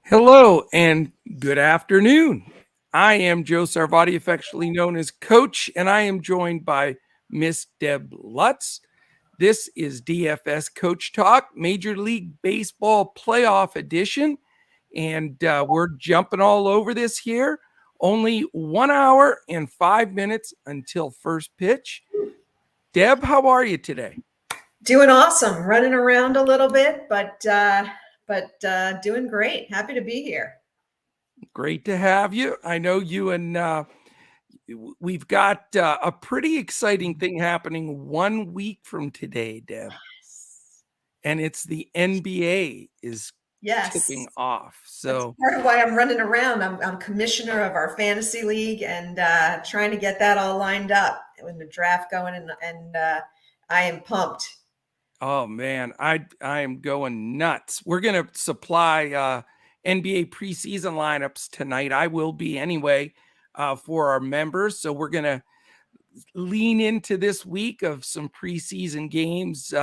Hello and good afternoon. I am Joe Sarvati, affectionately known as Coach, and I am joined by Miss Deb Lutz. This is DFS Coach Talk, Major League Baseball Playoff Edition, and we're jumping all over this here. Only 1 hour and 5 minutes until first pitch. Deb, how are you today? Doing awesome, running around a little bit, but doing great. Happy to be here. Great to have you. I know you and we've got a pretty exciting thing happening 1 week from today, Deb. And it's the NBA is tipping off. So that's part of why I'm running around. I'm commissioner of our fantasy league and trying to get that all lined up with the draft going, and I am pumped. Oh man, I am going nuts. We're gonna supply NBA preseason lineups tonight. I will be anyway for our members. So we're gonna lean into this week of some preseason games.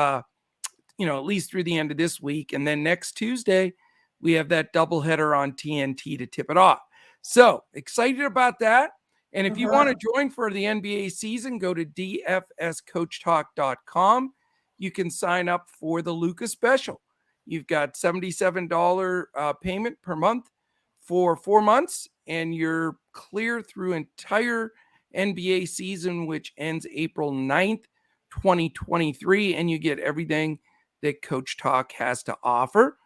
At least through the end of this week. And then next Tuesday, we have that doubleheader on TNT to tip it off. So excited about that. And if you want to join for the NBA season, go to dfscoachtalk.com. You can sign up for the Lucas special. You've got $77 payment per month for 4 months, and you're clear through entire NBA season, which ends April 9th, 2023, and you get everything that Coach Talk has to offer.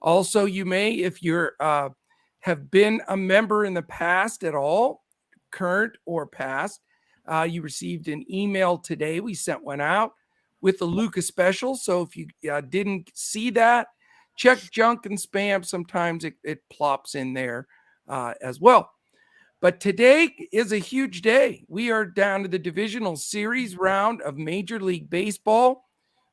Also, you may, if you're have been a member in the past at all, current or past, you received an email today. We sent one out with the Lucas special. So if you didn't see that, check junk and spam. Sometimes it plops in there as well. But today is a huge day. We are down to the divisional series round of Major League Baseball.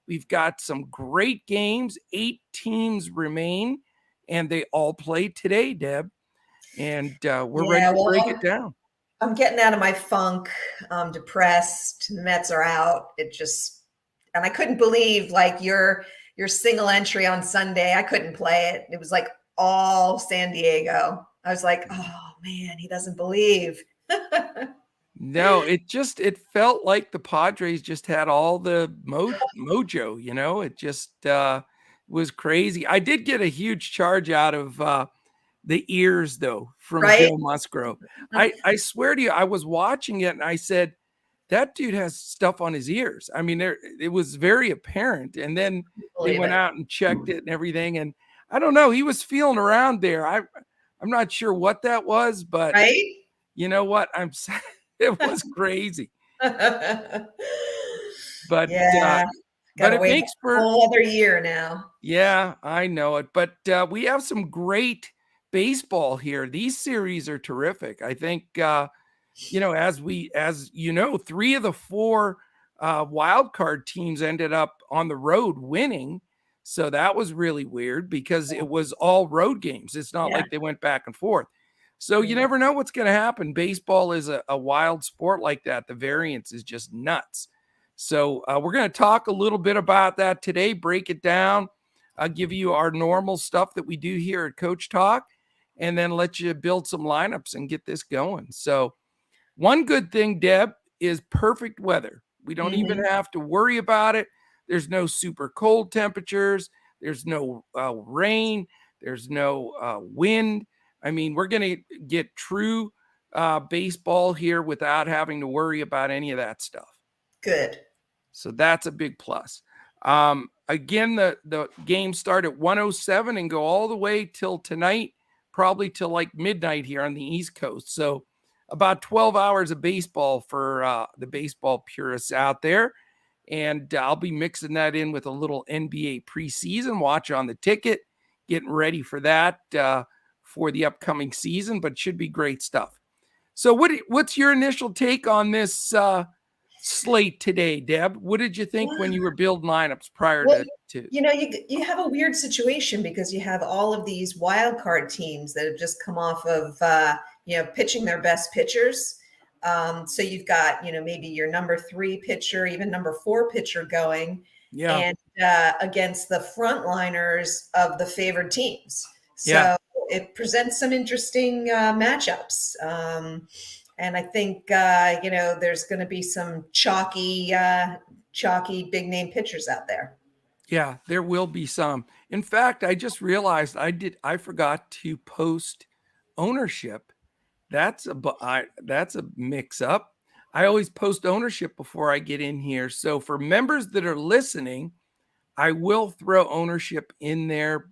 We've got some great games. 8 teams remain, and they all play today, Deb. And we're ready to break it down. I'm getting out of my funk. I'm depressed. The Mets are out. And I couldn't believe your single entry on Sunday. I couldn't play it. It was like all San Diego. I was like, oh man, he doesn't believe. No, it felt like the Padres just had all the mojo, it just was crazy. I did get a huge charge out of the ears though from Joe Musgrove. I swear to you, I was watching it and I said, that dude has stuff on his ears. I mean, it was very apparent. And then they went out and checked it and everything. And I don't know, he was feeling around there. I'm not sure what that was, but you know what? It was crazy. But but it makes for a whole other year now. Yeah, I know it. But we have some great baseball here. These series are terrific. I think as 3 of the 4 wild card teams ended up on the road winning. So that was really weird because it was all road games. It's not like they went back and forth. So you never know what's going to happen. Baseball is a wild sport like that. The variance is just nuts. So we're going to talk a little bit about that today, break it down. I'll give you our normal stuff that we do here at Coach Talk, and then let you build some lineups and get this going. So one good thing, Deb, is perfect weather. We don't even have to worry about it. There's no super cold temperatures. There's no rain. There's no wind. I mean, we're going to get true baseball here without having to worry about any of that stuff. Good. So that's a big plus. Again, the games start at 1:07 and go all the way till tonight, probably till like midnight here on the East Coast. So about 12 hours of baseball for the baseball purists out there. And I'll be mixing that in with a little NBA preseason watch on the ticket, getting ready for that for the upcoming season, but it should be great stuff. So what's your initial take on this slate today, Deb? What did you think when you were building lineups prior to? You have a weird situation because you have all of these wild card teams that have just come off of pitching their best pitchers. So you've got maybe your number 3 pitcher, even number 4 pitcher going, and against the frontliners of the favored teams. So it presents some interesting matchups. And I think, there's going to be some chalky big name pitchers out there. Yeah, there will be some. In fact, I just realized I forgot to post ownership. That's a mix up. I always post ownership before I get in here. So for members that are listening, I will throw ownership in there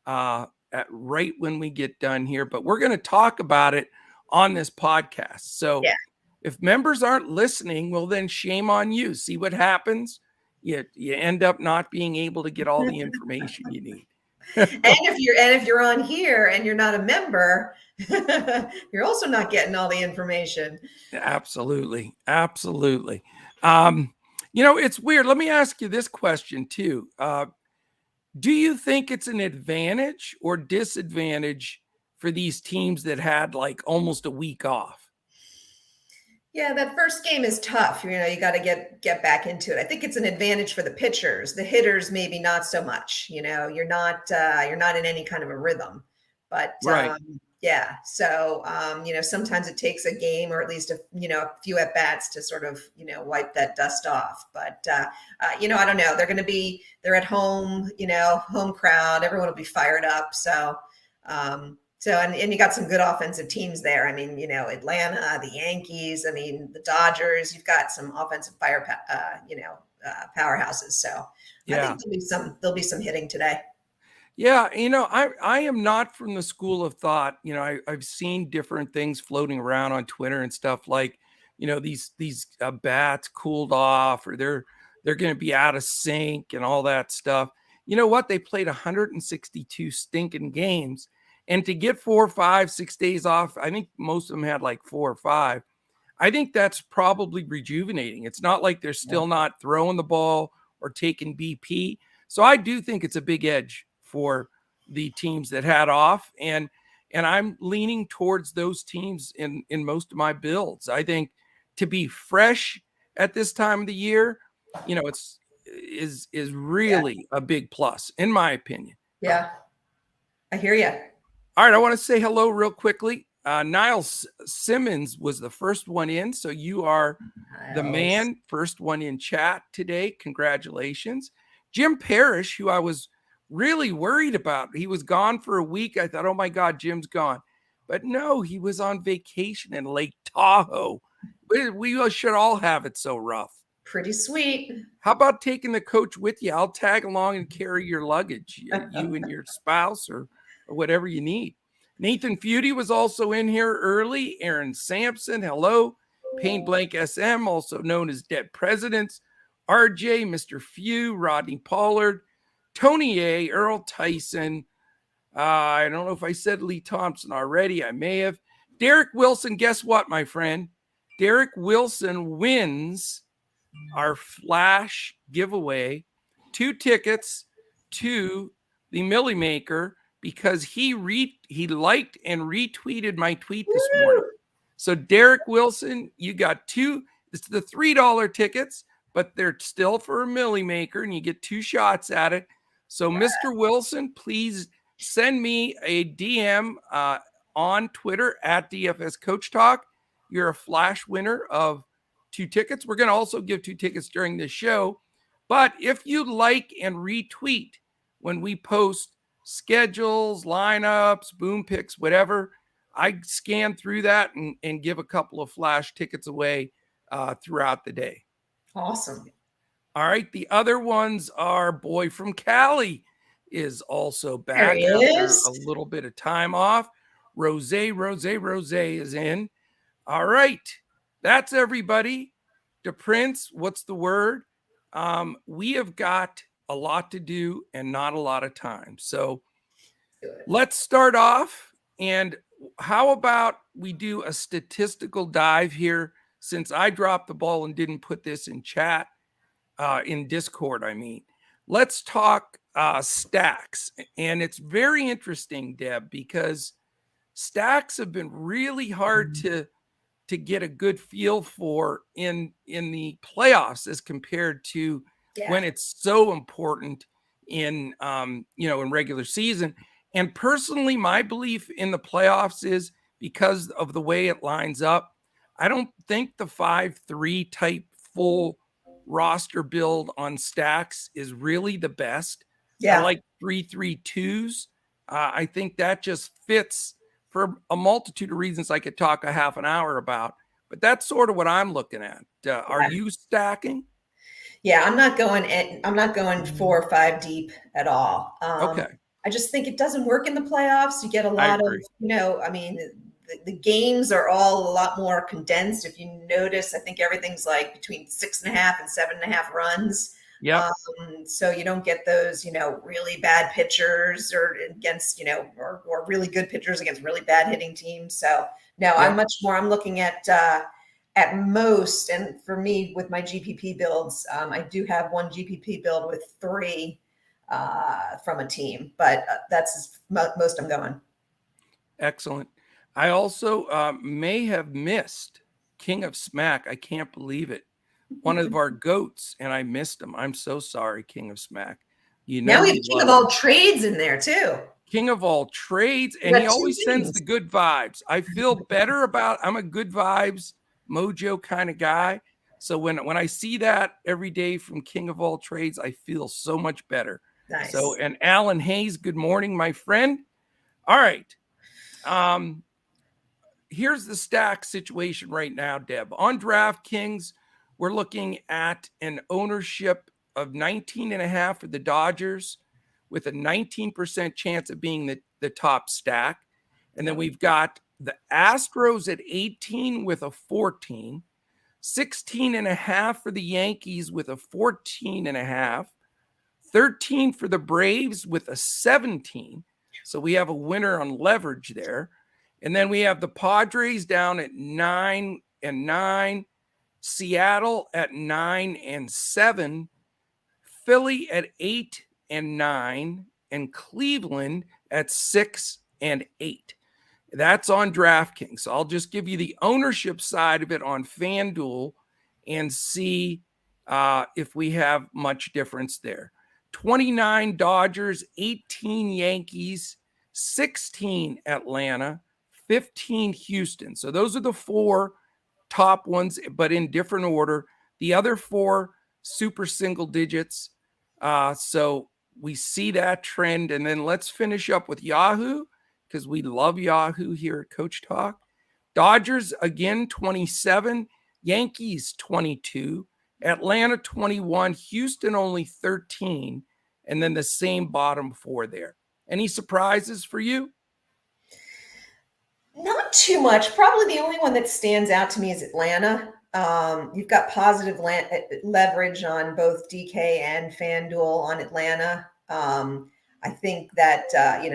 at right when we get done here, but we're going to talk about it on this podcast. So if members aren't listening, well, then shame on you. See what happens? You end up not being able to get all the information you need. And if you're on here and you're not a member, you're also not getting all the information. Absolutely. It's weird. Let me ask you this question too. Do you think it's an advantage or disadvantage for these teams that had like almost a week off? Yeah, that first game is tough. You got to get back into it. I think it's an advantage for the pitchers. The hitters, maybe not so much. You're not in any kind of a rhythm. But right. So sometimes it takes a game or at least a few at bats to sort of wipe that dust off. But I don't know. They're at home. Home crowd. Everyone will be fired up. So. And you got some good offensive teams there. I mean, Atlanta, the Yankees, the Dodgers, you've got some offensive powerhouses. So I think there'll be some hitting today. Yeah. I am not from the school of thought. I've seen different things floating around on Twitter and stuff like, these bats cooled off or they're going to be out of sync and all that stuff. You know what? They played 162 stinking games. And to get 4, 5, 6 days off, I think most of them had like 4 or 5. I think that's probably rejuvenating. It's not like they're still not throwing the ball or taking BP. So I do think it's a big edge for the teams that had off. And I'm leaning towards those teams in most of my builds. I think to be fresh at this time of the year, is really a big plus, in my opinion. Yeah, I hear you. All right, I want to say hello real quickly. Niles Simmons was the first one in, so you are the man, first one in chat today. Congratulations. Jim Parrish, who I was really worried about. He was gone for a week. I thought, oh my God, Jim's gone. But no, he was on vacation in Lake Tahoe. We should all have it so rough. Pretty sweet. How about taking the coach with you? I'll tag along and carry your luggage, you and your spouse or whatever you need. Nathan Feudy was also in here early. Aaron Sampson, hello. Pain Blank SM, also known as Dead Presidents. RJ, Mr. Few, Rodney Pollard, Tony A, Earl Tyson. I don't know if I said Lee Thompson already. I may have. Derek Wilson, guess what, my friend? Derek Wilson wins our flash giveaway, 2 tickets to the Millie Maker, because he liked and retweeted my tweet this morning. So Derek Wilson, you got 2. It's the $3 tickets, but they're still for a Millie Maker, and you get 2 shots at it. So Mr. Wilson, please send me a DM on Twitter at DFS Coach Talk. You're a flash winner of 2 tickets. We're going to also give 2 tickets during this show. But if you like and retweet when we post schedules, lineups, boom picks, whatever, I scan through that and give a couple of flash tickets away throughout the day. Awesome. All right. The other ones are Boy from Cali is also back after a little bit of time off. Rose is in. All right. That's everybody. DePrince, what's the word? We have got a lot to do and not a lot of time. So let's start off. And how about we do a statistical dive here, since I dropped the ball and didn't put this in chat, in Discord, I mean. Let's talk stacks. And it's very interesting, Deb, because stacks have been really hard to get a good feel for in the playoffs as compared to when it's so important in in regular season. And personally, my belief in the playoffs is because of the way it lines up, I don't think the 5-3 type full roster build on stacks is really the best. I Yeah. like 3-3-2s. I think that just fits for a multitude of reasons I could talk a half an hour about. But that's sort of what I'm looking at. Are you stacking? Yeah, I'm not going 4 or 5 deep at all. Okay, I just think it doesn't work in the playoffs. You get a I lot of, agree. I mean, the games are all a lot more condensed. If you notice, I think everything's like between 6.5 and 7.5 runs. Yep, So you don't get those, really bad pitchers or against, or really good pitchers against really bad hitting teams. So no, yep. I'm looking at most, and for me with my GPP builds, I do have one GPP build with 3 from a team, but that's most I'm going. Excellent. I also may have missed King of Smack. I can't believe it. One of our goats, and I missed him. I'm so sorry, King of Smack. You Now know we have you King of love all him. trades in there too. King of all trades, We and he got 2 always sends wins. the good vibes. I feel better about I'm a good vibes mojo kind of guy. So when I see that every day from King of all trades, I feel so much better. So Nice. and Alan Hayes, good morning, my friend. All right. Here's the stack situation right now, Deb. On DraftKings, we're looking at an ownership of 19.5 for the Dodgers with a 19% chance of being the top stack. And then we've got the Astros at 18 with a 14, 16.5 for the Yankees with a 14.5, 13 for the Braves with a 17. So we have a winner on leverage there. And then we have the Padres down at 9-9, Seattle at 9-7, Philly at 8-9, and Cleveland at 6-8. That's on DraftKings. So I'll just give you the ownership side of it on Fanduel and see if we have much difference there. 29 Dodgers, 18 Yankees, 16 Atlanta, 15 Houston. So those are the 4 top ones, but in different order. The other 4 super single digits. So we see that trend. And then let's finish up with Yahoo, because we love Yahoo here at Coach Talk. Dodgers again 27, Yankees 22, Atlanta 21, Houston only 13, and then the same bottom 4 there. Any surprises for you? Not too much. Probably the only one that stands out to me is Atlanta. You've got positive leverage on both DK and FanDuel on Atlanta. I think that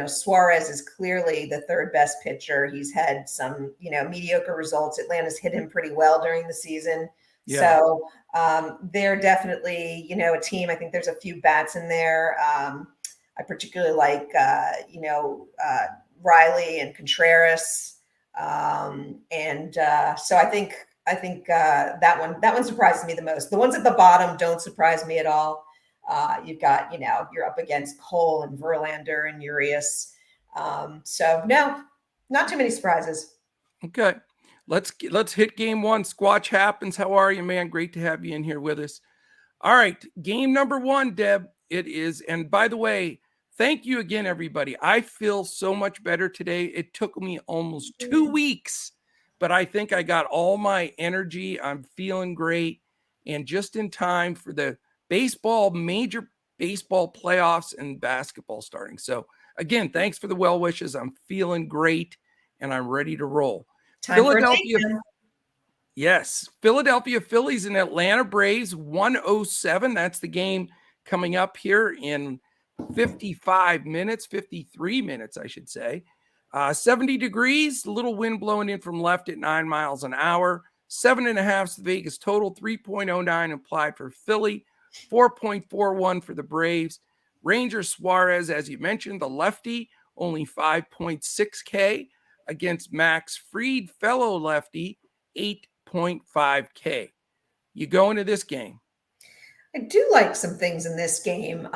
Suarez is clearly the 3rd best pitcher. He's had some mediocre results. Atlanta's hit him pretty well during the season, Yeah. so they're definitely a team. I think there's a few bats in there. I particularly like Riley and Contreras. So I think that one surprises me the most. The ones at the bottom don't surprise me at all. You've got, you're up against Cole and Verlander and Urias. So no, not too many surprises. Okay. Let's hit game 1. Squatch happens. How are you, man? Great to have you in here with us. All right. Game number 1, Deb. It is. And by the way, thank you again, everybody. I feel so much better today. It took me almost 2 weeks, but I think I got all my energy. I'm feeling great. And just in time for the major baseball playoffs and basketball starting. So again, thanks for the well wishes. I'm feeling great and I'm ready to roll. Time for a Philadelphia. takedown. Yes. Philadelphia Phillies and Atlanta Braves 107. That's the game coming up here in 55 minutes, 53 minutes, I should say. 70 degrees, a little wind blowing in from left at 9 miles an hour. 7.5 is the Vegas total, 3.09 implied for Philly, 4.41 for the Braves. Ranger Suarez, as you mentioned, the lefty, only 5.6K against Max Fried, fellow lefty, 8.5K. You go into this game. I do like some things in this game.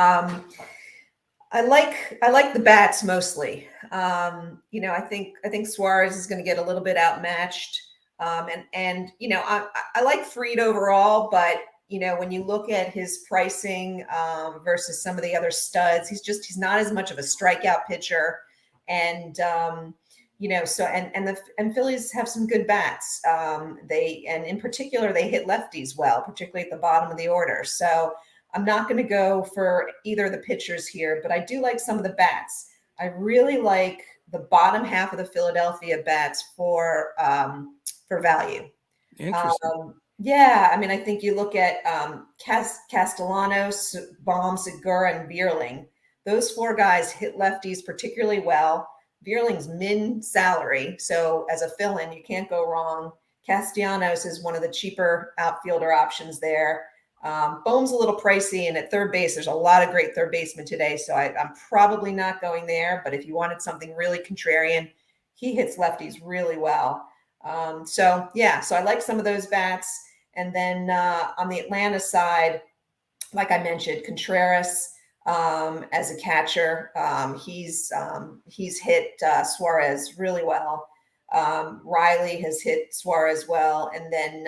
I like the bats mostly. I think Suarez is going to get a little bit outmatched. I like Fried overall, but when you look at his pricing versus some of the other studs, he's not as much of a strikeout pitcher, and and Phillies have some good bats. And in particular they hit lefties well, particularly at the bottom of the order. So I'm not going to go for either of the pitchers here, but I do like some of the bats. I really like the bottom half of the Philadelphia bats for value. Interesting. Yeah, I mean, I think you look at Castellanos, Baum, Segura, and Vierling. Those four guys hit lefties particularly well. Vierling's min salary, so as a fill-in, you can't go wrong. Castellanos is one of the cheaper outfielder options there. Bohm's a little pricey, and at third base, there's a lot of great third basemen today, so I'm probably not going there. But if you wanted something really contrarian, he hits lefties really well. So I like some of those bats. And then on the Atlanta side, like I mentioned, Contreras as a catcher, he's hit Suarez really well. Riley has hit Suarez well, and then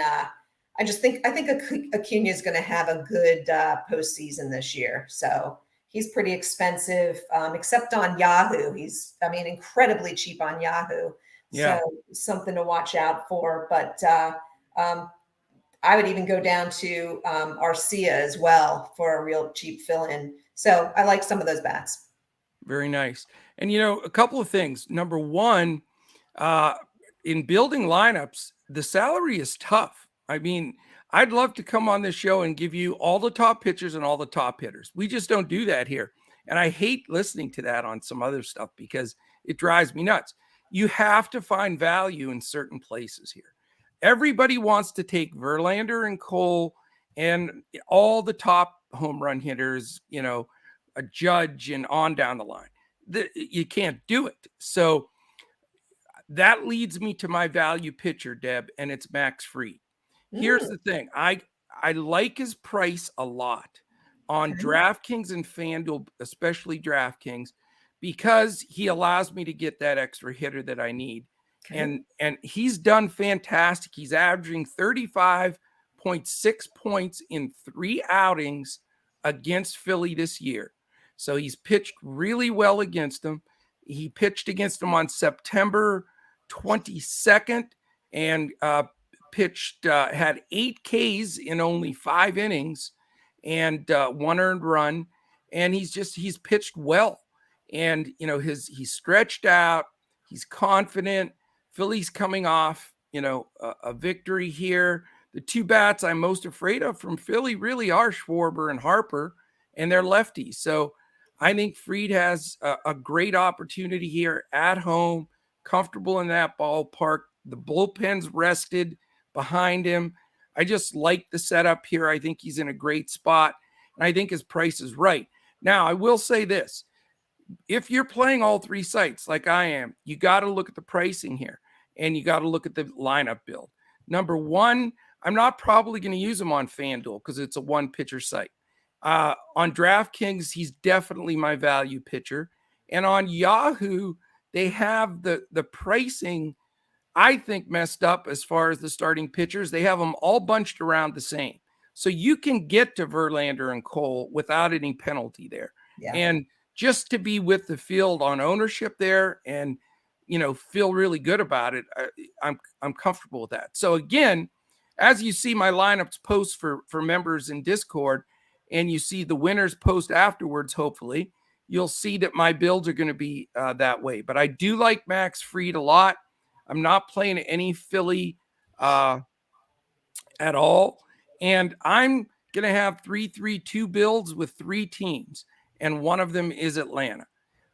I think Acuna is going to have a good postseason this year. So he's pretty expensive, except on Yahoo. He's incredibly cheap on Yahoo. Yeah. So something to watch out for. But I would even go down to Arcia as well for a real cheap fill-in. So I like some of those bats. Very nice. And, a couple of things. Number one, in building lineups, the salary is tough. I mean, I'd love to come on this show and give you all the top pitchers and all the top hitters. We just don't do that here. And I hate listening to that on some other stuff because it drives me nuts. You have to find value in certain places here. Everybody wants to take Verlander and Cole and all the top home run hitters, a Judge and on down the line. You can't do it. So that leads me to my value pitcher, Deb, and it's Max Fried. Here's the thing. I like his price a lot on Okay. DraftKings and Fanduel, especially DraftKings, because he allows me to get that extra hitter that I need. Okay. And he's done fantastic. He's averaging 35.6 points in 3 outings against Philly this year. So he's pitched really well against them. He pitched against them on September 22nd and had 8 Ks in only 5 innings and 1 earned run. And he's pitched well. And, he's stretched out. He's confident. Philly's coming off, a victory here. The 2 bats I'm most afraid of from Philly really are Schwarber and Harper, and they're lefties. So I think Fried has a great opportunity here at home, comfortable in that ballpark. The bullpen's rested behind him. I just like the setup here. I think he's in a great spot, and I think his price is right. Now, I will say this. If you're playing all 3 sites like I am, you got to look at the pricing here, and you got to look at the lineup build. Number one, I'm not probably going to use him on FanDuel because it's a 1-pitcher site. On DraftKings, he's definitely my value pitcher. And on Yahoo, they have the pricing, I think, messed up as far as the starting pitchers. They have them all bunched around the same. So you can get to Verlander and Cole without any penalty there. Yeah. And just to be with the field on ownership there and, feel really good about it, I'm comfortable with that. So again, as you see my lineups post for members in Discord, and you see the winners post afterwards, hopefully, you'll see that my builds are going to be that way. But I do like Max Fried a lot. I'm not playing any Philly at all. And I'm going to have 3-3-2 builds with 3 teams, and one of them is Atlanta.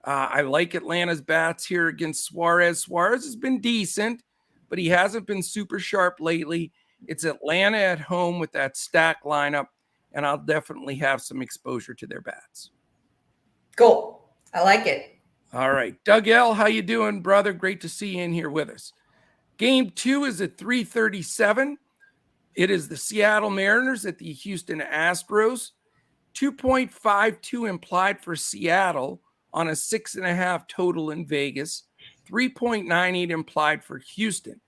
I like Atlanta's bats here against Suarez. Suarez has been decent, but he hasn't been super sharp lately. It's Atlanta at home with that stack lineup, and I'll definitely have some exposure to their bats. Cool. I like it. All right. Doug L., how you doing, brother? Great to see you in here with us. Game 2 is at 3:37. It is the Seattle Mariners at the Houston Astros. 2.52 implied for Seattle on a 6.5 total in Vegas, 3.98 implied for Houston.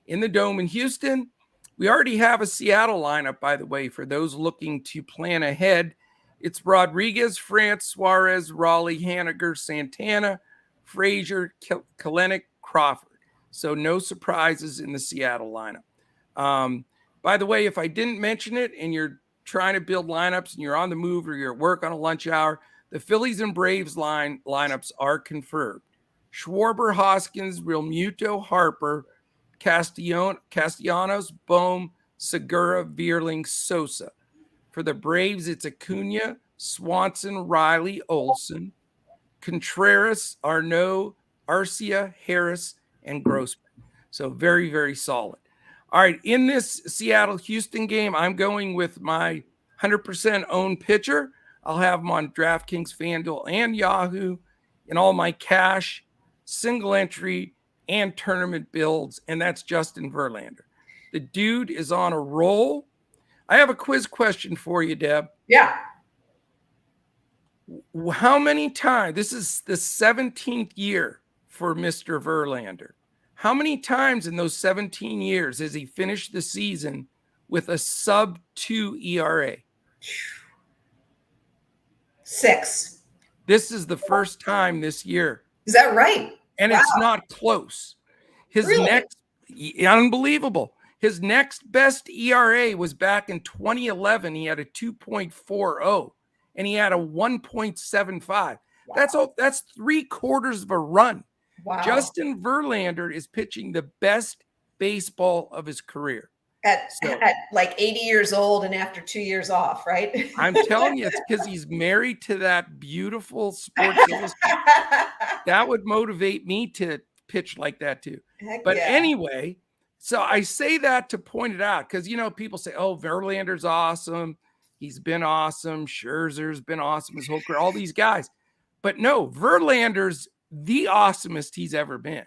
In the Dome in Houston, we already have a Seattle lineup, by the way, for those looking to plan ahead. It's Rodriguez, France, Suarez, Raleigh, Haniger, Santana, Frazier, Kelenic, Crawford. So no surprises in the Seattle lineup. By the way, if I didn't mention it and you're trying to build lineups and you're on the move or you're at work on a lunch hour, the Phillies and Braves lineups are confirmed. Schwarber, Hoskins, Realmuto, Harper, Castellanos, Bohm, Segura, Vierling, Sosa. For the Braves, it's Acuna, Swanson, Riley, Olson, Contreras, Arnaud, Arcia, Harris, and Grossman. So very, very solid. All right, in this Seattle-Houston game, I'm going with my 100% owned pitcher. I'll have him on DraftKings, Fanduel, and Yahoo in all my cash, single entry, and tournament builds, and that's Justin Verlander. The dude is on a roll. I have a quiz question for you, Deb. Yeah. How many times, this is the 17th year for Mr. Verlander. How many times in those 17 years has he finished the season with a sub-2 ERA? 6. This is the first time this year. Is that right? And Wow. It's not close. His next, unbelievable. His next best ERA was back in 2011. He had a 2.40 and he had a 1.75. Wow. That's 3/4 of a run. Wow. Justin Verlander is pitching the best baseball of his career. At like 80 years old and after 2 years off, right? I'm telling you, it's because he's married to that beautiful Sports Illustrated. That would motivate me to pitch like that too. But anyway, so I say that to point it out because, people say, oh, Verlander's awesome. He's been awesome. Scherzer's been awesome his whole career, all these guys. But no, Verlander's the awesomest he's ever been.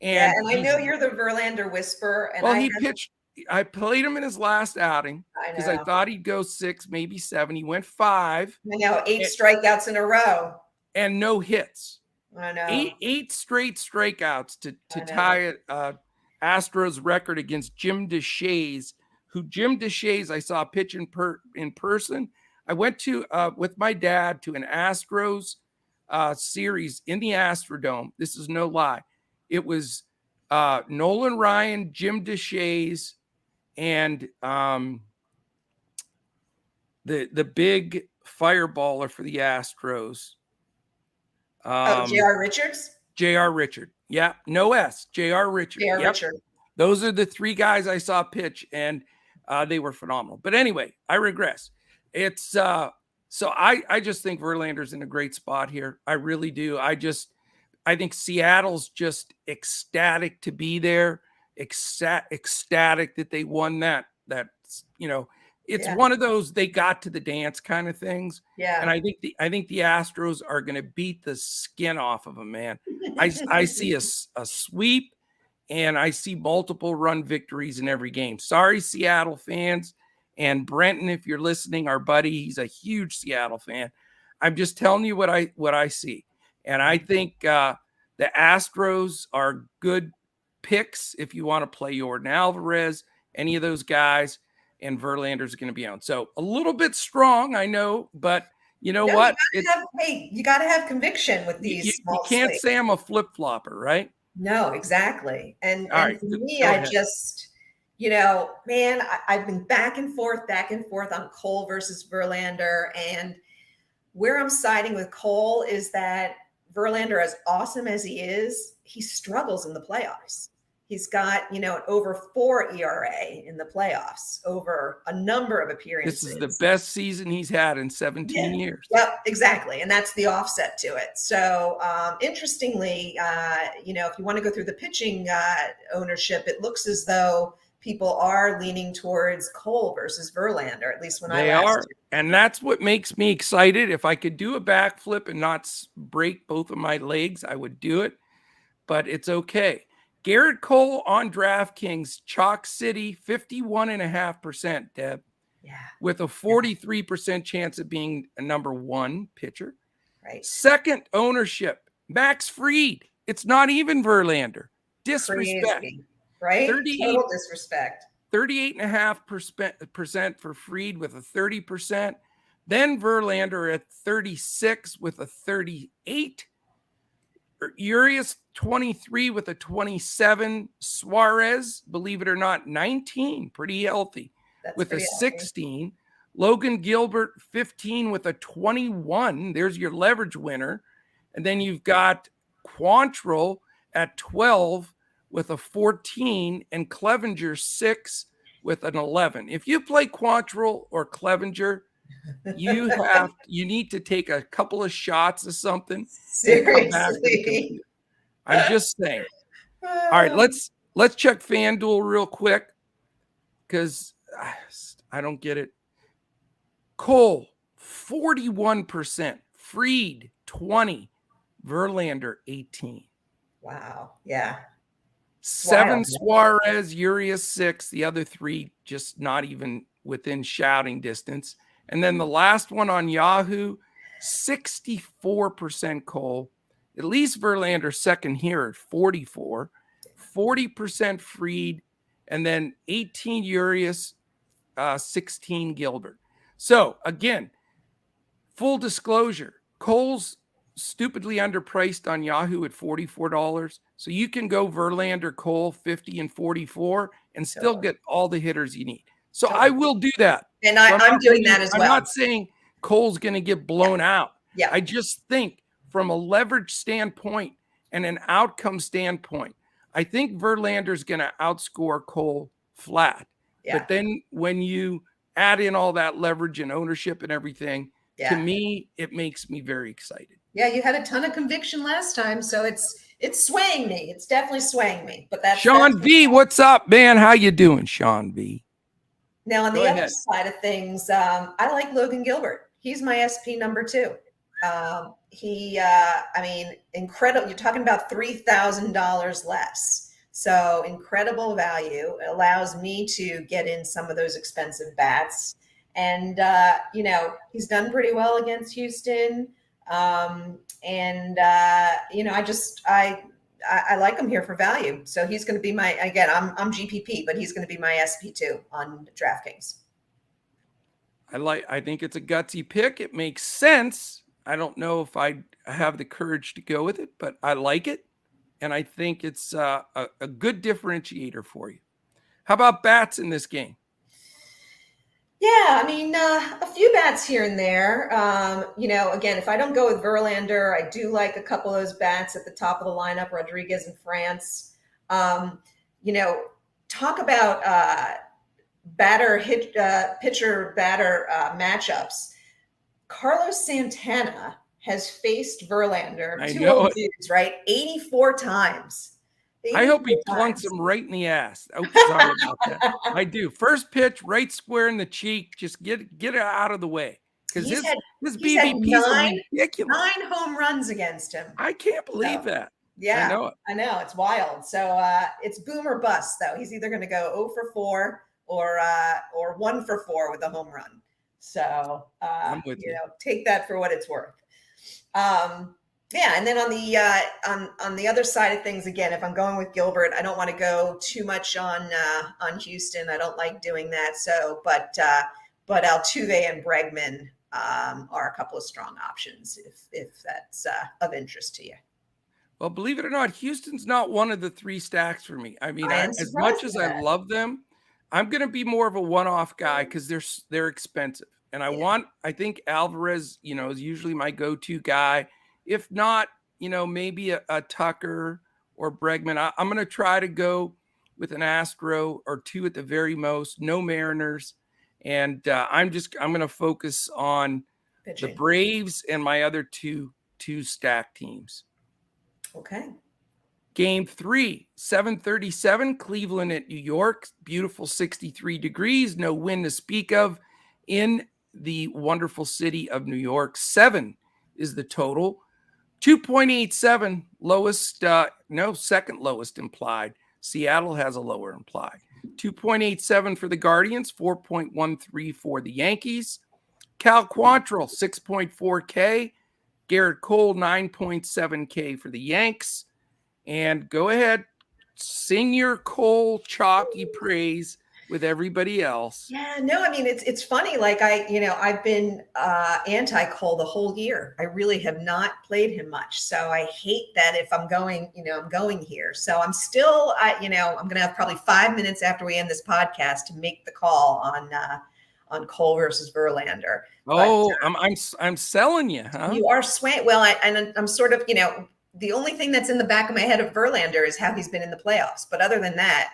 And I know you're the Verlander whisperer. And he pitched. I played him in his last outing because I thought he'd go 6, maybe 7. He went 5. I know, 8 strikeouts in a row. And no hits. I know. 8 straight strikeouts to tie Astros record against Jim Deshaies, who Jim Deshaies I saw pitch in person. I went to with my dad to an Astros series in the Astrodome. This is no lie. It was Nolan Ryan, Jim Deshaies, and the big fireballer for the Astros. J.R. Richards? J.R. Richard. Yeah. No S. J.R. Richard. J.R. Richard. Those are the 3 guys I saw pitch, and they were phenomenal. But anyway, I regress. It's so I just think Verlander's in a great spot here. I really do. I think Seattle's just ecstatic to be there, ecstatic that they won that, it's one of those they got to the dance kind of things. Yeah. And I think the Astros are going to beat the skin off of them, man. I see a sweep, and I see multiple run victories in every game. Sorry, Seattle fans. And Brenton, if you're listening, our buddy, he's a huge Seattle fan. I'm just telling you what I see. And I think the Astros are good picks if you want to play Yordan Alvarez, any of those guys, and Verlander's going to be on. So a little bit strong, I know, but you know what? You got to have conviction with these. You can't say I'm a flip-flopper, right? No, exactly. And for me, I just, man, I've been back and forth on Cole versus Verlander. And where I'm siding with Cole is that Verlander, as awesome as he is, he struggles in the playoffs. He's got, an over 4 ERA in the playoffs over a number of appearances. This is the best season he's had in 17 years. Yep, exactly. And that's the offset to it. So interestingly, if you want to go through the pitching ownership, it looks as though people are leaning towards Cole versus Verlander, at least when they are. And that's what makes me excited. If I could do a backflip and not break both of my legs, I would do it. But it's okay. Garrett Cole on DraftKings, Chalk City, 51.5%, Deb. with a 43% chance of being a number one pitcher. Right. Second ownership, Max Fried. It's not even Verlander. Disrespect. Crazy, right? Total disrespect. 38.5% for Fried with a 30%. Then Verlander at 36 with a 38. Urias 23 with a 27. Suarez, believe it or not, 19, pretty healthy, with a 16. Logan Gilbert 15 with a 21. There's your leverage winner. And then you've got Quantrill at 12 with a 14 and Clevenger 6 with an 11. If you play Quantrill or Clevenger, you need to take a couple of shots of something. Seriously. I'm just saying. All right, let's check FanDuel real quick because I don't get it. Cole 41%, Fried 20, Verlander 18. Wow. Yeah. 7 Suarez, Urias 6, the other 3 just not even within shouting distance. And then the last one on Yahoo, 64% Cole. At least Verlander second here at 44, 40% Fried, and then 18 Urias, 16 Gilbert. So again, full disclosure, Cole's stupidly underpriced on Yahoo at $44. So you can go Verlander, Cole, 50 and 44 and still get all the hitters you need. So I will do that. And I'm doing that as well. I'm not saying Cole's going to get blown out. Yeah. I just think from a leverage standpoint and an outcome standpoint, I think Verlander's going to outscore Cole flat. Yeah. But then when you add in all that leverage and ownership and everything, to me, it makes me very excited. Yeah, you had a ton of conviction last time, so it's swaying me. It's definitely swaying me. But that's Sean V, what's up, man? How you doing, Sean V? Now on the other side of things, I like Logan Gilbert. He's my SP number 2. I mean, incredible. You're talking about $3,000 less. So incredible value. It allows me to get in some of those expensive bats. And, he's done pretty well against Houston. I like him here for value. So he's going to be I'm GPP, but he's going to be my SP2 on DraftKings. I think it's a gutsy pick. It makes sense. I don't know if I have the courage to go with it, but I like it. And I think it's a good differentiator for you. How about bats in this game? Yeah, I mean, a few bats here and there. Again, if I don't go with Verlander, I do like a couple of those bats at the top of the lineup, Rodriguez and France. Talk about pitcher-batter matchups. Carlos Santana has faced Verlander, two old dudes, right? 84 times. I hope he plunks him right in the ass. Oh, sorry about that. I do. First pitch, right square in the cheek. Just get it out of the way. Because his BVPs are ridiculous. 9 home runs against him. I can't believe that. Yeah, I know it. I know. It's wild. So it's boom or bust, though. He's either going to go 0 for 4 or 1 for 4 with a home run. So, take that for what it's worth. And then on the other side of things, again, if I'm going with Gilbert, I don't want to go too much on Houston. I don't like doing that. So, but Altuve and Bregman are a couple of strong options if that's of interest to you. Well, believe it or not, Houston's not one of the 3 stacks for me. I mean, as much as I love them, I'm going to be more of a one-off guy because they're expensive. And I think Alvarez, is usually my go-to guy. If not, maybe a Tucker or Bregman. I'm going to try to go with an Astro or 2 at the very most, no Mariners. And I'm going to focus on pitching. The Braves and my other two stack teams. Okay. Game 3, 7:37, Cleveland at New York. Beautiful 63 degrees, no wind to speak of in the wonderful city of New York. 7 is the total. 2.87 lowest, second lowest implied. Seattle has a lower implied. 2.87 for the Guardians, 4.13 for the Yankees. Cal Quantrill, 6.4K. Garrett Cole, 9.7K for the Yanks. And go ahead, sing your Cole chalky praise with everybody else. Yeah, no, I mean, it's funny. Like I've been anti-Cole the whole year. I really have not played him much. So I hate that if I'm going, I'm going here. So I'm still, I'm going to have probably 5 minutes after we end this podcast to make the call on Cole versus Verlander. Oh, but, I'm selling you, huh? You are swaying. Well, I'm sort of, the only thing that's in the back of my head of Verlander is how he's been in the playoffs. But other than that,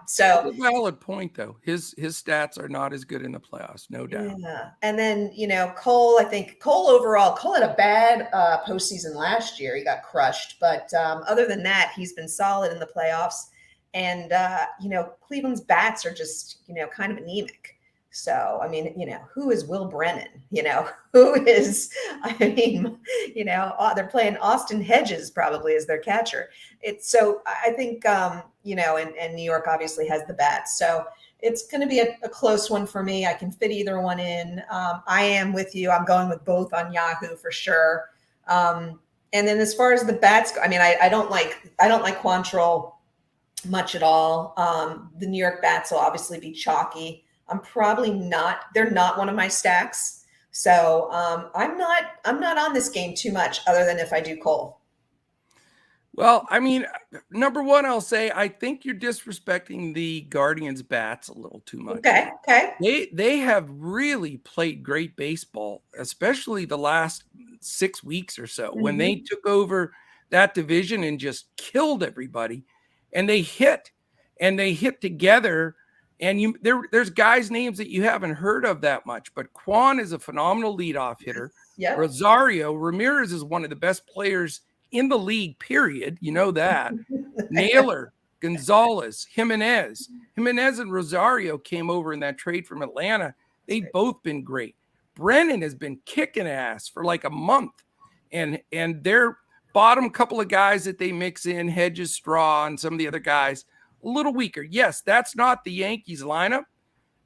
so a valid point though. His stats are not as good in the playoffs, no doubt. Yeah. And then, Cole, I think Cole had a bad postseason last year. He got crushed. But other than that, he's been solid in the playoffs. And, Cleveland's bats are just, kind of anemic. So, I mean, who is Will Brennan? Who is, they're playing Austin Hedges probably as their catcher. So I think, and New York obviously has the bats. So it's going to be a close one for me. I can fit either one in. I am with you. I'm going with both on Yahoo for sure. And then as far as the bats, I mean, I don't like Quantrill much at all. The New York bats will obviously be chalky. I'm probably not. They're not one of my stacks, so I'm not on this game too much, other than if I do Cole. Well, I mean, number one, I'll say I think you're disrespecting the Guardians bats a little too much. Okay. They have really played great baseball, especially the last 6 weeks or so, when they took over that division and just killed everybody, and they hit together. And there's guys' names that you haven't heard of that much, but Quan is a phenomenal leadoff hitter. Yep. Ramirez is one of the best players in the league, period. You know that. Naylor, Gonzalez, Jimenez and Rosario came over in that trade from Atlanta. They've both been great. Brennan has been kicking ass for like a month. And their bottom couple of guys that they mix in, Hedges, Straw, and some of the other guys, a little weaker. Yes, that's not the Yankees lineup,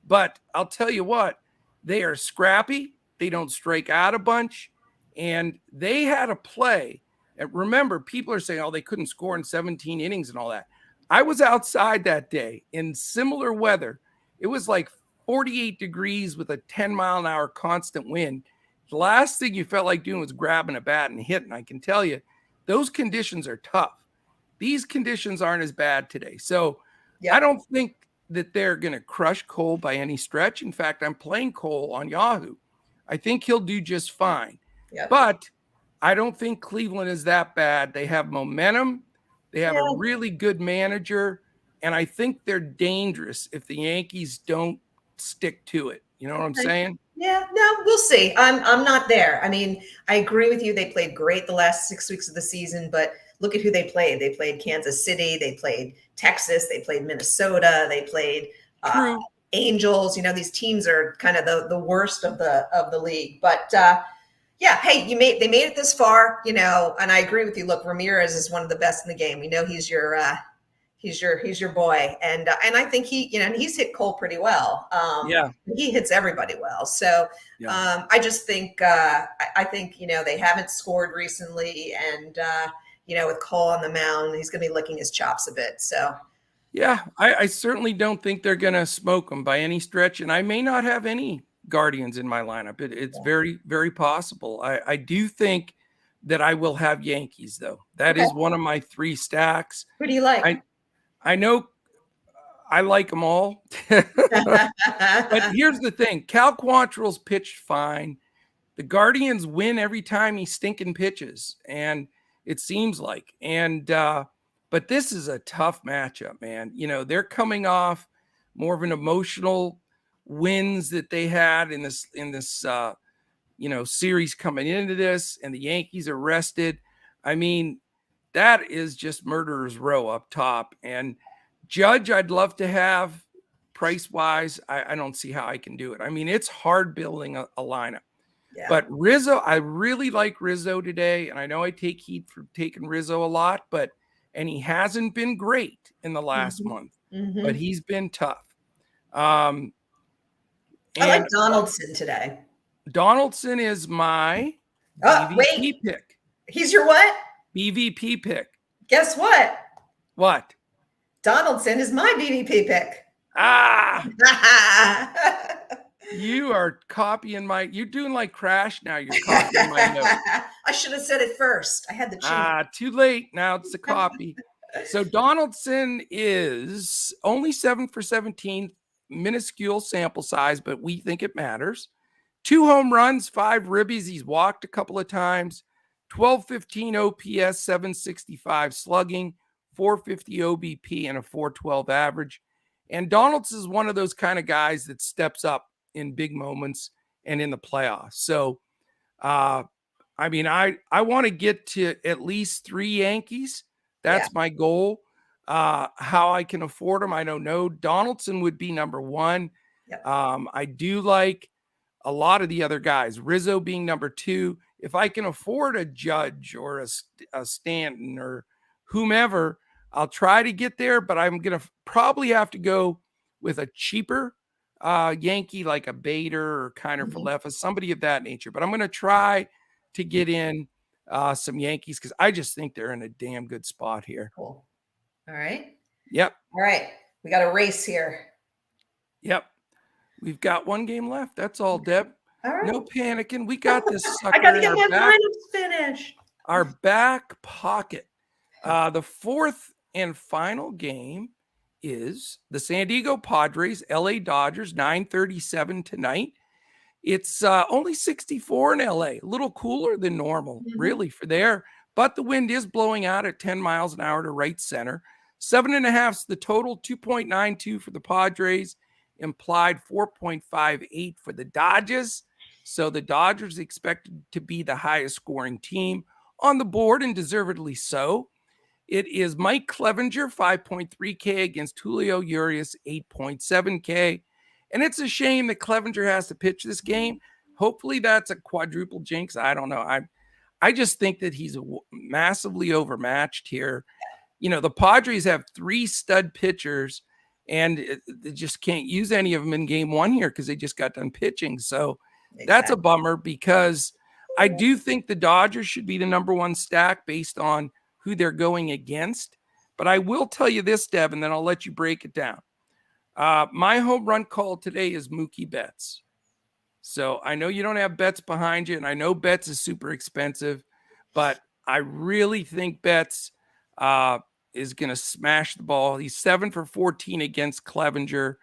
but I'll tell you what, they are scrappy. They don't strike out a bunch, and they had a play. And remember, people are saying, oh, they couldn't score in 17 innings and all that. I was outside that day in similar weather. It was like 48 degrees with a 10-mile-an-hour constant wind. The last thing you felt like doing was grabbing a bat and hitting. I can tell you, those conditions are tough. These conditions aren't as bad today. So I don't think that they're going to crush Cole by any stretch. In fact, I'm playing Cole on Yahoo. I think he'll do just fine. But I don't think Cleveland is that bad. They have momentum. They have a really good manager. And I think they're dangerous if the Yankees don't stick to it. You know what I'm saying? Yeah, no, we'll see. I'm not there. I mean, I agree with you. They played great the last 6 weeks of the season, but look at who they played. They played Kansas City. They played Texas. They played Minnesota. They played Angels. These teams are kind of the worst of the league. But hey, they made it this far. And I agree with you. Look, Ramirez is one of the best in the game. We know he's your boy, and I think he's hit Cole pretty well. He hits everybody well. So I just think I think they haven't scored recently, and with Cole on the mound, he's going to be licking his chops a bit. So, I certainly don't think they're going to smoke them by any stretch. And I may not have any Guardians in my lineup. It's very, very possible. I do think that I will have Yankees, though. That is one of my 3 stacks. Who do you like? I know I like them all. But here's the thing. Cal Quantrill's pitched fine. The Guardians win every time he stinking pitches. And it seems like, but this is a tough matchup, man. They're coming off more of an emotional wins that they had in this series coming into this, and the Yankees are rested. I mean, that is just murderer's row up top. And Judge, I'd love to have price wise. I don't see how I can do it. I mean, it's hard building a lineup. But Rizzo, I really like Rizzo today. And I know I take heat for taking Rizzo a lot, and he hasn't been great in the last month. but he's been tough. And I like Donaldson today. Donaldson is my wait. pick. He's your what? BVP pick. Guess what? What? Donaldson is my BVP pick. Ah! You are copying you're doing like Crash now. You're copying my note. I should have said it first. I had the chance. Too late. Now it's a copy. So Donaldson is only 7 for 17, minuscule sample size, but we think it matters. 2 home runs, 5 ribbies. He's walked a couple of times. 1215 OPS, 765 slugging, 450 OBP, and a 412 average. And Donaldson is one of those kind of guys that steps up in big moments and in the playoffs. So, I mean, I want to get to at least 3 Yankees. That's my goal. How I can afford them, I don't know. Donaldson would be number 1. Yep. I do like a lot of the other guys, Rizzo being number 2. If I can afford a Judge or a Stanton or whomever, I'll try to get there, but I'm going to probably have to go with a cheaper Yankee, like a Bader or Kiner Falefa, somebody of that nature. But I'm going to try to get in some Yankees because I just think they're in a damn good spot here. Cool. All right. Yep. All right. We got a race here. Yep. We've got 1 game left. That's all, Deb. All right. No panicking. We got this sucker. I got to get my lineups finished. Our back pocket. The 4th and final game is the San Diego Padres, LA Dodgers, 9:37 tonight. It's only 64 in LA, a little cooler than normal, really, for there. But the wind is blowing out at 10 miles an hour to right center. 7.5 is the total, 2.92 for the Padres, implied 4.58 for the Dodgers. So the Dodgers expected to be the highest scoring team on the board, and deservedly so. It is Mike Clevinger, 5.3K against Julio Urias, 8.7K. And it's a shame that Clevinger has to pitch this game. Hopefully that's a quadruple jinx. I don't know. I just think that he's massively overmatched here. You know, the Padres have 3 stud pitchers, and they just can't use any of them in game 1 here because they just got done pitching. So that's a bummer, because I do think the Dodgers should be the number 1 stack based on who they're going against. But I will tell you this, Deb, and then I'll let you break it down. My home run call today is Mookie Betts. So I know you don't have Betts behind you, and I know Betts is super expensive, but I really think Betts is going to smash the ball. He's 7 for 14 against Clevinger,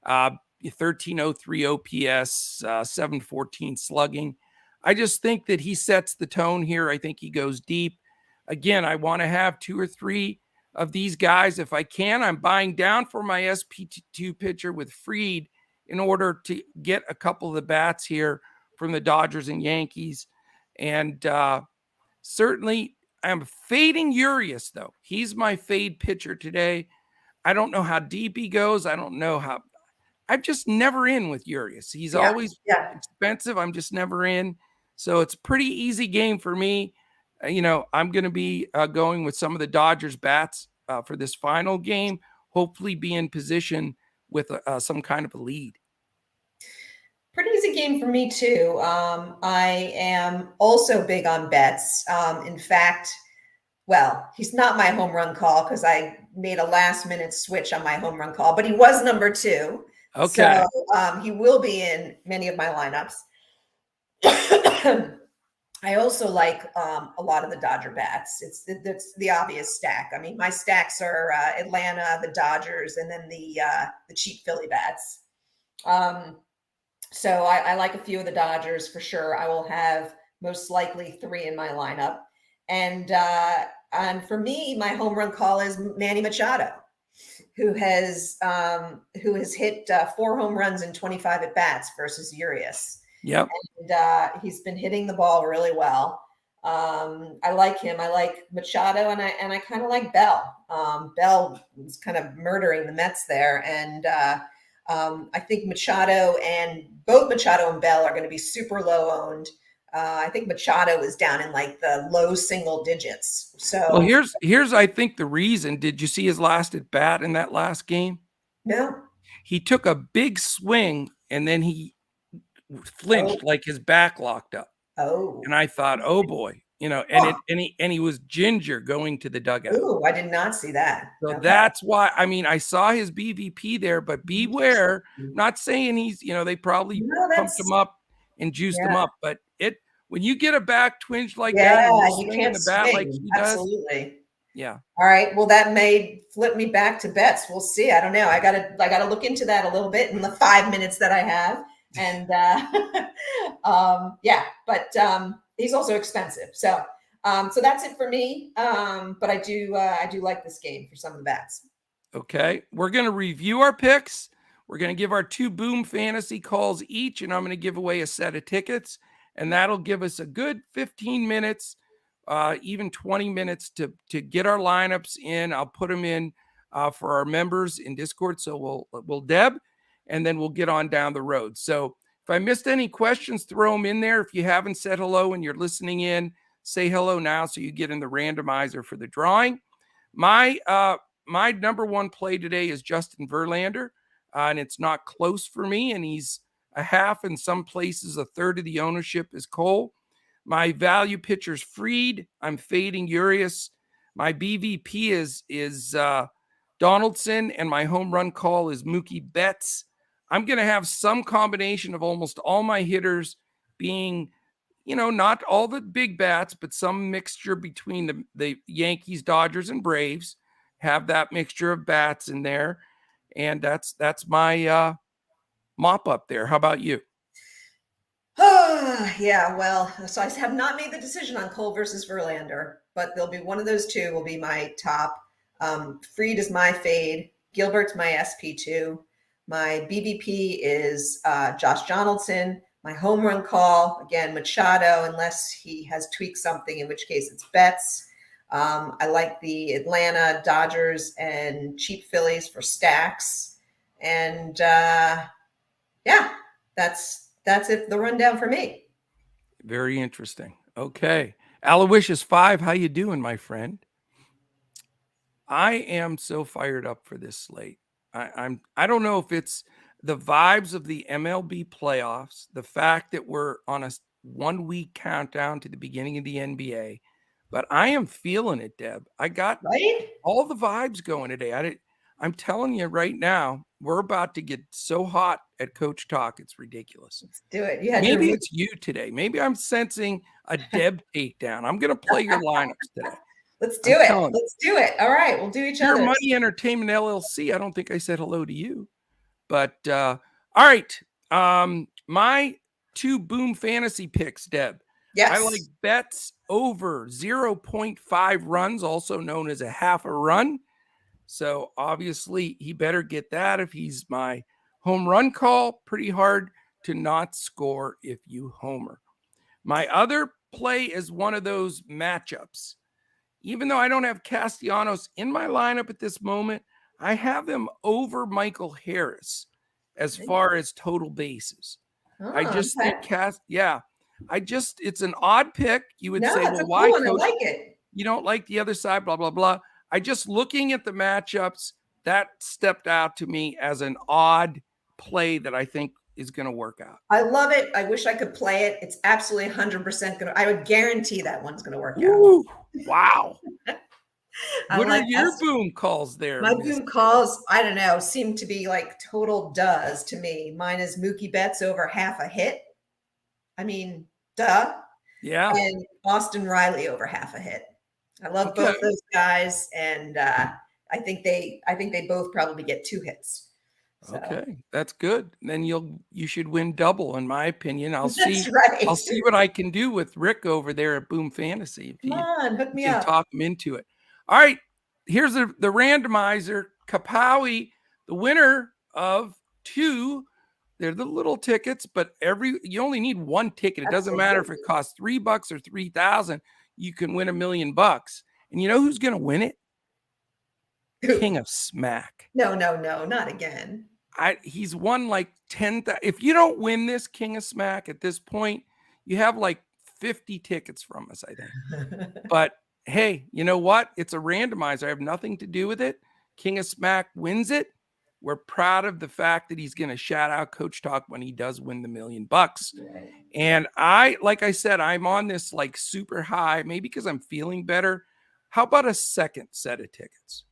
1303 OPS, 714 slugging. I just think that he sets the tone here. I think he goes deep. Again, I want to have 2 or 3 of these guys. If I can, I'm buying down for my SP2 pitcher with Fried in order to get a couple of the bats here from the Dodgers and Yankees. And certainly I'm fading Urias, though. He's my fade pitcher today. I don't know how deep he goes. I don't know how. I'm just never in with Urias. He's always expensive. I'm just never in. So it's a pretty easy game for me. You know, I'm going to be going with some of the Dodgers bats for this final game, hopefully be in position with some kind of a lead. Pretty easy game for me too. I am also big on Betts. In fact, well, he's not my home run call because I made a last minute switch on my home run call, but he was number 2. Okay. So he will be in many of my lineups. I also like a lot of the Dodger bats. It's the obvious stack. I mean, my stacks are Atlanta, the Dodgers, and then the cheap Philly bats. So I like a few of the Dodgers for sure. I will have most likely 3 in my lineup. And for me, my home run call is Manny Machado, who has hit 4 home runs in 25 at bats versus Urias. Yep. And he's been hitting the ball really well. I like him. I like Machado, and I kind of like Bell. Bell was kind of murdering the Mets there, and I think both Machado and Bell are going to be super low owned. I think Machado was down in like the low single digits. Well, So here's I think the reason. Did you see his last at bat in that last game? no. He took a big swing and then he Oh, flinched like his back locked up. oh. And I thought, "Oh boy," Huh. and he was ginger going to the dugout. Ooh, I did not see that. So Okay. that's why, I mean, I saw his BVP there, but beware, not saying he's, they probably No, pumped him that's up and juiced him yeah. up, but when you get a back twinge like that Yeah, and you're you swinging can't the bat like swing. he does, Absolutely. yeah. All right. Well, that may flip me back to bets. We'll see. I don't know. I gotta look into that a little bit in the 5 minutes that I have. And yeah, but he's also expensive. So that's it for me. But I do like this game for some of the bets. Okay. We're going to review our picks. We're going to give our 2 Boom Fantasy calls each, and I'm going to give away a set of tickets. And that'll give us a good 15 minutes, even 20 minutes to get our lineups in. I'll put them in for our members in Discord. So we'll Deb, and then we'll get on down the road. So if I missed any questions, throw them in there. If you haven't said hello and you're listening in, say hello now so you get in the randomizer for the drawing. My number one play today is Justin Verlander, and it's not close for me. And he's a half, in some places a third of the ownership is Cole. My value pitcher's Fried. I'm fading Urias. My BVP is Donaldson, and my home run call is Mookie Betts. I'm going to have some combination of almost all my hitters being, not all the big bats, but some mixture between the Yankees, Dodgers, and Braves. Have that mixture of bats in there. And that's my mop up there. How about you? Yeah, well, so I have not made the decision on Cole versus Verlander, but there'll be one of those two will be my top. Freed is my fade. Gilbert's my SP2. My BVP is Josh Donaldson. My home run call, again, Machado, unless he has tweaked something, in which case it's Betts. I like the Atlanta Dodgers and cheap Phillies for stacks. And yeah, that's it. The rundown for me. Very interesting. Okay. Aloysius 5, how you doing, my friend? I am so fired up for this slate. I don't know if it's the vibes of the MLB playoffs, the fact that we're on a 1 week countdown to the beginning of the NBA, but I am feeling it, Deb. I got Right? all the vibes going today. I'm telling you right now, we're about to get so hot at Coach Talk. It's ridiculous. Let's do it. You had your Maybe it's you today. Maybe I'm sensing a Deb takedown. I'm going to play your lineups today. Let's do I'm it. telling you. Let's do it. All right. We'll do each Pure other. Money Entertainment LLC. I don't think I said hello to you. But all right. My 2 Boom Fantasy picks, Deb. Yes. I like Betts over 0.5 runs, also known as a half a run. So obviously he better get that if he's my home run call. Pretty hard to not score if you homer. My other play is one of those matchups. Even though I don't have Castellanos in my lineup at this moment, I have him over Michael Harris as far as total bases. I just think it's an odd pick. You would say, well, why, cool one. Coach? I like it. You don't like the other side, blah, blah, blah. I just looking at the matchups, that stepped out to me as an odd play that I think is going to work out. I love it. I wish I could play it. It's absolutely 100% going to, I would guarantee that one's going to work Ooh, wow. What like are your boom calls there? My boom calls, I don't know, seem to be like total does to me. Mine is Mookie Betts over half a hit. I mean, duh. Yeah. And Austin Riley over half a hit. I love both those guys, and I think they both probably get 2 hits. So. Okay, that's good. Then you should win double, in my opinion. I'll see what I can do with Rick over there at Boom Fantasy. Come on, hook me up. Talk him into it. All right, here's the randomizer. Kapawi, the winner of 2. They're the little tickets, but you only need 1 ticket. It doesn't matter if it costs $3 or $3,000. You can win $1 million. And you know who's going to win it? King of Smack. No, not again. He's won like 10,000. If you don't win this King of Smack at this point, you have like 50 tickets from us, I think. But hey, you know what? It's a randomizer. I have nothing to do with it. King of Smack wins it. We're proud of the fact that he's going to shout out Coach Talk when he does win the $1 million. Right. And like I said, I'm on this like super high, maybe because I'm feeling better. How about a second set of tickets?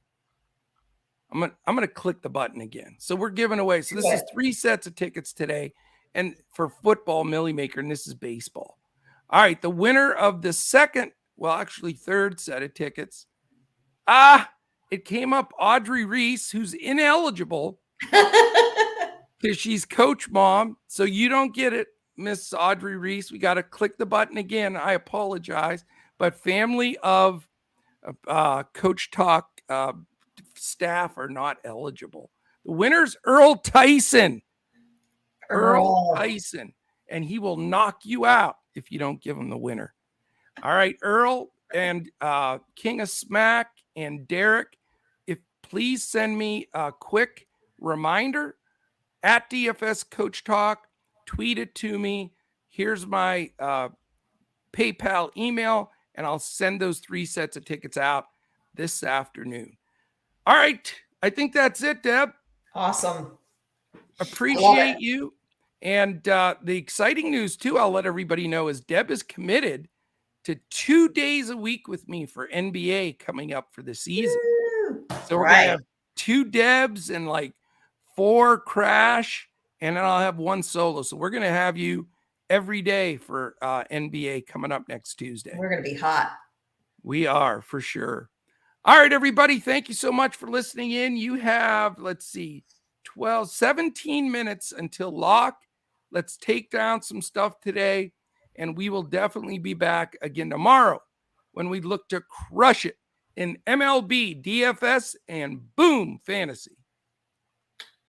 I'm gonna click the button again. So we're giving away. So this is 3 sets of tickets today, and for football, Millie Maker, and this is baseball. All right, the winner of the second, well, actually third set of tickets. It came up Audrey Reese, who's ineligible because she's Coach Mom. So you don't get it, Miss Audrey Reese. We got to click the button again. I apologize, but family of Coach Talk staff are not eligible. The winner's Earl Tyson. Earl Tyson. And he will knock you out if you don't give him the winner. All right, Earl and King of Smack and Derek, please send me a quick reminder at DFS Coach Talk. Tweet it to me. Here's my PayPal email, and I'll send those 3 sets of tickets out this afternoon. All right. I think that's it, Deb. Awesome. Appreciate you. And the exciting news, too, I'll let everybody know, is Deb is committed to 2 days a week with me for NBA coming up for the season. So we're going to have 2 Debs and like 4 Crash, and then I'll have 1 solo. So we're going to have you every day for NBA coming up next Tuesday. We're going to be hot. We are, for sure. All right, everybody. Thank you so much for listening in. You have, 17 minutes until lock. Let's take down some stuff today, and we will definitely be back again tomorrow when we look to crush it in MLB, DFS, and boom, fantasy.